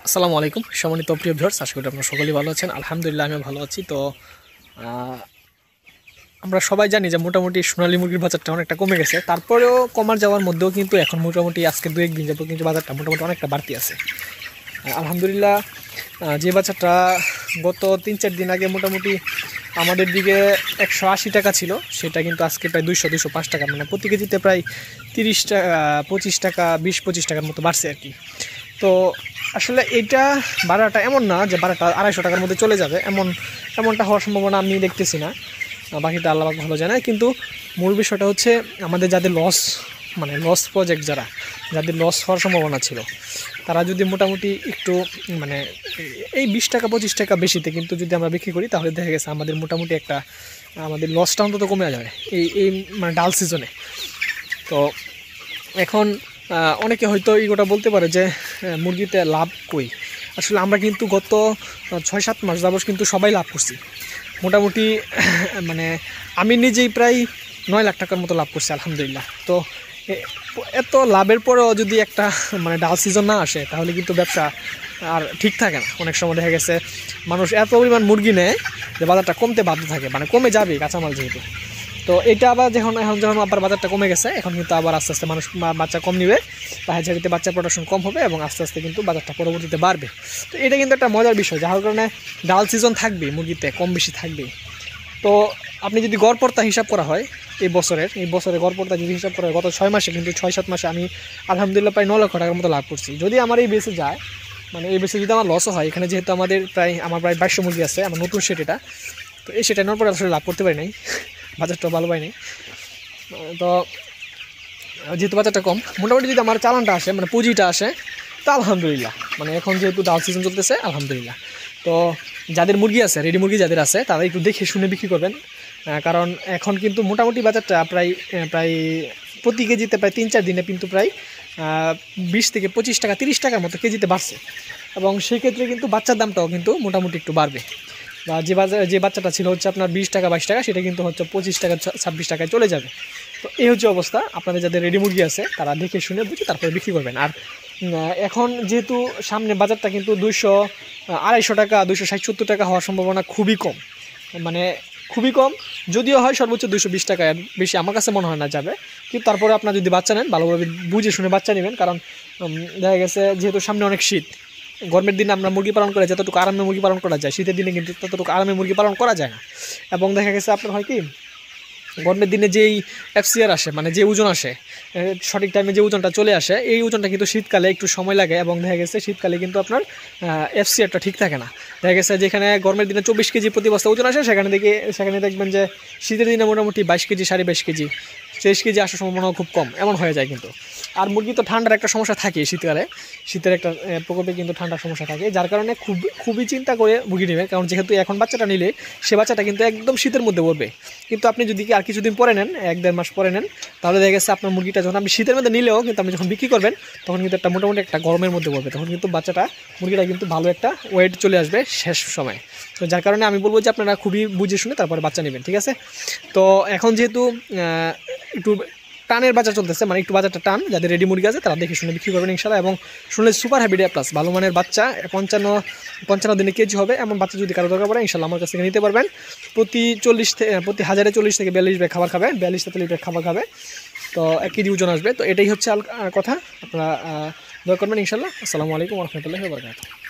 আসসালামু আলাইকুম সম্মানিত প্রিয় ভিউয়ার্স, আশা করি আপনারা সকলেই ভালো আছেন। আলহামদুলিল্লাহ আমিও ভালো আছি। তো আমরা সবাই জানি যে মোটামুটি সোনালী মুরগির বাজারটা অনেকটা কমে গেছে। তারপরেও কমার যাওয়ার মধ্যেও কিন্তু এখন মোটামুটি আজকে দু একদিন যাবো কিন্তু বাজারটা মোটামুটি অনেকটা বাড়তি আছে। আলহামদুলিল্লাহ যে বাজারটা গত ৩-৪ দিন আগে মোটামুটি আমাদের দিকে ১৮০ টাকা ছিল, সেটা কিন্তু আজকে প্রায় ২০০-২০৫ টাকা, মানে প্রতি কেজিতে প্রায় ৩০ টাকা ২৫ টাকা ২০-২৫ টাকার মতো বাড়ছে আর কি। তো আসলে এইটা বাড়াটা এমন না যে বাড়াটা ২৫০ টাকার মধ্যে চলে যাবে, এমনটা হওয়ার সম্ভাবনা আমি দেখতেছি না। বাকিটা আল্লাহ পাক ভালো জানে। কিন্তু মূল বিষয়টা হচ্ছে আমাদের যাদের লস প্রজেক্ট, যাদের লস হওয়ার সম্ভাবনা ছিল, তারা যদি মোটামুটি একটু মানে এই ২০ টাকা ২৫ টাকা বেশিতে কিন্তু যদি আমরা বিক্রি করি, তাহলে দেখা গেছে আমাদের মোটামুটি একটা আমাদের লসটা অন্তত কমে যাবে এই মানে ডাল সিজনে। তো এখন অনেকে হয়তো এইটা বলতে পারে যে মুরগিতে লাভ কই। আসলে আমরা কিন্তু গত ৬-৭ মাস যাবত কিন্তু সবাই লাভ করছি মোটামুটি। মানে আমি নিজেই প্রায় ৯ লাখ টাকার মতো লাভ করছি আলহামদুলিল্লাহ। তো এত লাভের পরেও যদি একটা মানে ডাল সিজন না আসে, তাহলে কিন্তু ব্যবসা আর ঠিক থাকে না। অনেক সময় দেখা গেছে মানুষ এত পরিমাণ মুরগি নেয় যে বাজারটা কমতে বাধ্য থাকে, মানে কমে যাবে কাঁচামাল যেহেতু। তো এটা আবার যখন আবার বাজারটা কমে গেছে, এখন কিন্তু আবার আস্তে আস্তে মানুষ বাচ্চা কম নিবে, পাহাড়িতে বাচ্চার প্রোডাকশন কম হবে এবং আস্তে আস্তে কিন্তু বাজারটা পরবর্তীতে বাড়বে। তো এটা কিন্তু একটা মজার বিষয়, যার কারণে ডাল সিজন থাকবে, মুরগিতে কম বেশি থাকবে। তো আপনি যদি গড়পড়তা হিসাব করা হয় এই বছরের গড়পড়তা যদি হিসাব করা হয়, গত 6 মাসে কিন্তু 6-7 মাসে আমি আলহামদুলিল্লাহ প্রায় 9 লক্ষ টাকার মতো লাভ করছি। যদি আমার এই বেসে যায়, মানে এই বেসে যদি আমার লসও হয়, এখানে যেহেতু আমার প্রায় ২২০ মুরগি আছে, আমার নতুন সেট এটা, তো এই সেটা নেওয়ার পরে আসলে লাভ করতে পারি নাই, বাজারটা ভালো পাই নাই। তো যেহেতু বাজারটা কম, মোটামুটি যদি আমার চালানটা আসে, মানে পুঁজিটা আসে, তো আলহামদুলিল্লাহ। মানে এখন যেহেতু ডাল সিজন চলতেছে আলহামদুলিল্লাহ। তো যাদের মুরগি আছে, রেডি মুরগি যাদের আছে, তারা একটু দেখে শুনে বিক্রি করবেন, কারণ এখন কিন্তু মোটামুটি বাজারটা প্রায় প্রতি কেজিতে প্রায় ৩-৪ দিনে কিন্তু প্রায় ২০ থেকে ২৫ টাকা ৩০ টাকার মতো কেজিতে বাড়ছে। এবং সেক্ষেত্রে কিন্তু বাচ্চার দামটাও কিন্তু মোটামুটি একটু বাড়বে। বা যে বাচ্চাটা ছিল হচ্ছে আপনার ২০ টাকা ২২ টাকা, সেটা কিন্তু হচ্ছে ২৫ টাকা ২৬ টাকায় চলে যাবে। তো এই হচ্ছে অবস্থা। আপনাদের যাদের রেডি মুরগি আছে, তারা দেখে শুনে বুঝে তারপরে বিক্রি করবেন। আর এখন যেহেতু সামনে বাজারটা কিন্তু ২০০-২৫০ টাকা ২৬০-৭০ টাকা হওয়ার সম্ভাবনা খুবই কম, মানে খুবই কম। যদিও হয় সর্বোচ্চ ২২০ টাকা, বেশি আমার কাছে মনে হয় না যাবে। কিন্তু তারপরে আপনার যদি বাচ্চা নেন, ভালোভাবে বুঝে শুনে বাচ্চা নেবেন, কারণ দেখা গেছে যেহেতু সামনে অনেক শীত, গরমের দিনে আমরা মুরগি পালন করে যতটুকু আরামে মুরগি পালন করা যায়, শীতের দিনে কিন্তু ততটুকু আরামে মুরগি পালন করা যায় না। এবং দেখা গেছে আপনার হয় কি, গরমের দিনে যেই এফসিআর আসে, মানে যে ওজন আসে সঠিক টাইমে, যে ওজনটা চলে আসে, এই ওজনটা কিন্তু শীতকালে একটু সময় লাগে। এবং দেখা গেছে শীতকালে কিন্তু আপনার এফসিআরটা ঠিক থাকে না। দেখা গেছে যেখানে গরমের দিনে ২৪ কেজি প্রতি বস্তা ওজন আসে, সেখানে দেখবেন যে শীতের দিনে মোটামুটি ২২ কেজি ২.৫ কেজি ২৩ কেজি আসার সম্ভাবনাও খুব কম, এমন হয়ে যায় কিন্তু। আর মুরগি তো ঠান্ডার একটা সমস্যা থাকে, শীতের একটা প্রকোপে কিন্তু ঠান্ডার সমস্যা থাকে, যার কারণে খুবই চিন্তা করে মুরগি নেবেন। কারণ যেহেতু এখন বাচ্চাটা নিলে, সে বাচ্চাটা কিন্তু একদম শীতের মধ্যে পড়বে। কিন্তু আপনি যদি আর কিছুদিন পরে নেন, ১-১.৫ মাস পরে নেন, তাহলে দেখা গেছে আপনার মুরগিটা যখন আপনি শীতের মধ্যে নিলেও কিন্তু আপনি যখন বিক্রি করবেন, তখন কিন্তু একটা মোটামুটি একটা গরমের মধ্যে পড়বে, তখন কিন্তু মুরগিটা কিন্তু ভালো একটা ওয়েট চলে আসবে শেষ সময়। তো যার কারণে আমি বলবো যে আপনারা খুবই বুঝে শুনে তারপরে বাচ্চা নেবেন, ঠিক আছে? তো এখন যেহেতু একটু টানের বাজার চলতেছে, মানে একটু বাজারটা টান, যাদের রেডি মুরগি আছে তারা দেখে শুনে বিক্রি করবেন ইনশাআল্লাহ। এবং শুনলে সুপার হ্যাবিট প্লাস ভালো মানের বাচ্চা ৫৫ দিনে কেজি হবে, এমন বাচ্চা যদি কারো দরকার পড়ে ইনশাআল্লাহ আমার কাছ থেকে নিতে পারবেন। প্রতি ১০০০ 40 থেকে ৪২ ব্যাগ খাবার খাবে, ৪২ থেকে ৪০ ব্যাগ খাবার খাবে, তো ১ কেজি ওজন আসবে। তো এটাই হচ্ছে কথা, আপনারা দয়া করবেন ইনশাআল্লাহ। আসসালামু আলাইকুম ওয়া রাহমাতুল্লাহি ওয়া বারাকাতুহু।